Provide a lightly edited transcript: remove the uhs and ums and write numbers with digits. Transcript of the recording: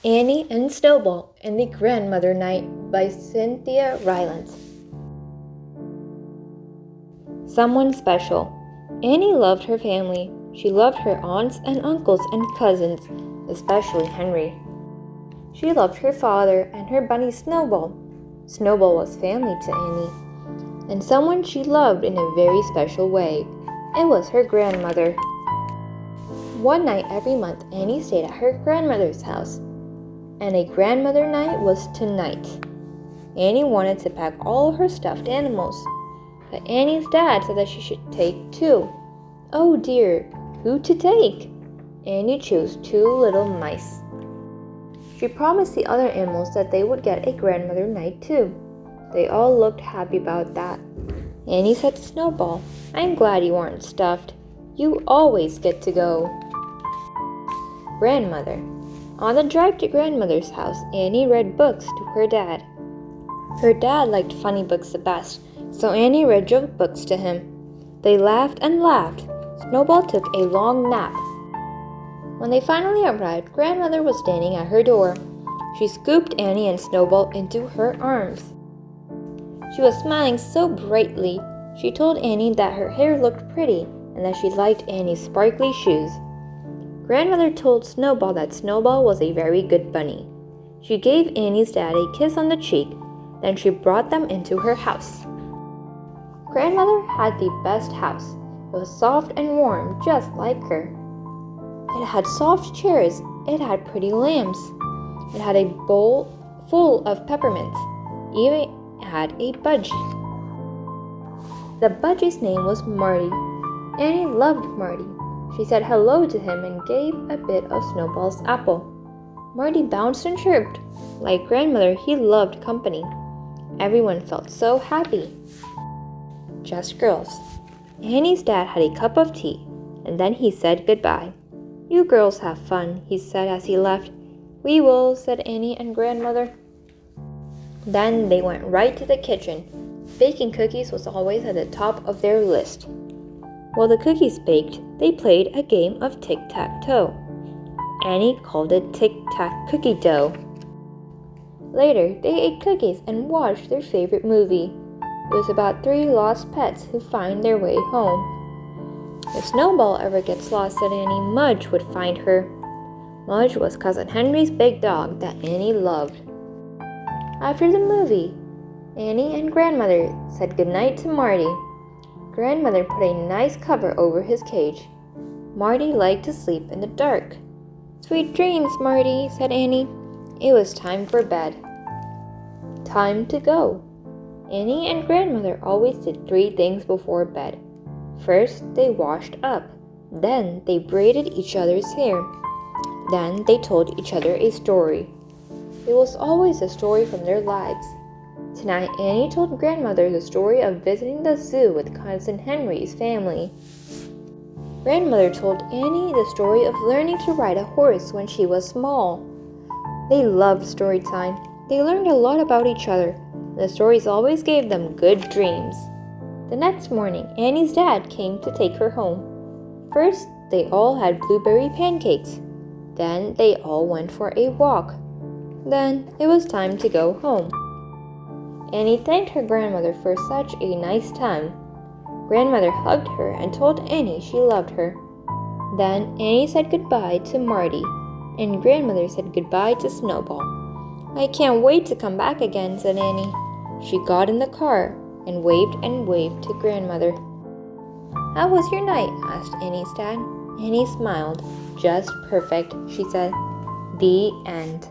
Annie and Snowball and the Grandmother Night by Cynthia Rylant. Someone special. Annie loved her family. She loved her aunts and uncles and cousins, especially Henry. She loved her father and her bunny Snowball. Snowball was family to Annie, and someone she loved in a very special way. It was her grandmother. One night every month, Annie stayed at her grandmother's house, and a grandmother night was tonight. Annie wanted to pack all her stuffed animals, but Annie's dad said that she should take two. Oh dear, who to take? Annie chose two little mice. She promised the other animals that they would get a grandmother night too. They all looked happy about that. Annie said to Snowball, "I'm glad you aren't stuffed. You always get to go." Grandmother. On the drive to Grandmother's house, Annie read books to her dad. Her dad liked funny books the best, so Annie read joke books to him. They laughed and laughed. Snowball took a long nap. When they finally arrived, Grandmother was standing at her door. She scooped Annie and Snowball into her arms. She was smiling so brightly. She told Annie that her hair looked pretty and that she liked Annie's sparkly shoes. Grandmother told Snowball that Snowball was a very good bunny. She gave Annie's dad a kiss on the cheek, then she brought them into her house. Grandmother had the best house. It was soft and warm, just like her. It had soft chairs. It had pretty lamps. It had a bowl full of peppermints. Even had a budgie. The budgie's name was Marty. Annie loved Marty. She said hello to him and gave a bit of Snowball's apple. Marty bounced and chirped. Like Grandmother, he loved company. Everyone felt so happy. Just girls. Annie's dad had a cup of tea, and then he said goodbye. "You girls have fun," he said as he left. "We will," said Annie and Grandmother. Then they went right to the kitchen. Baking cookies was always at the top of their list. While the cookies baked, they played a game of tic-tac-toe. Annie called it tic-tac-cookie dough. Later, they ate cookies and watched their favorite movie. It was about three lost pets who find their way home. If Snowball ever gets lost, said Annie, Mudge would find her. Mudge was Cousin Henry's big dog that Annie loved. After the movie, Annie and Grandmother said goodnight to Marty. Grandmother put a nice cover over his cage. Marty liked to sleep in the dark. "Sweet dreams, Marty," said Annie. It was time for bed. Time to go. Annie and Grandmother always did three things before bed. First, they washed up. Then, they braided each other's hair. Then, they told each other a story. It was always a story from their lives. Tonight, Annie told Grandmother the story of visiting the zoo with Cousin Henry's family. Grandmother told Annie the story of learning to ride a horse when she was small. They loved story time. They learned a lot about each other. The stories always gave them good dreams. The next morning, Annie's dad came to take her home. First, they all had blueberry pancakes. Then, they all went for a walk. Then, it was time to go home. Annie thanked her grandmother for such a nice time. Grandmother hugged her and told Annie she loved her. Then Annie said goodbye to Marty, and Grandmother said goodbye to Snowball. "I can't wait to come back again," said Annie. She got in the car and waved to Grandmother. "How was your night?" asked Annie's dad. Annie smiled. "Just perfect," she said. The end.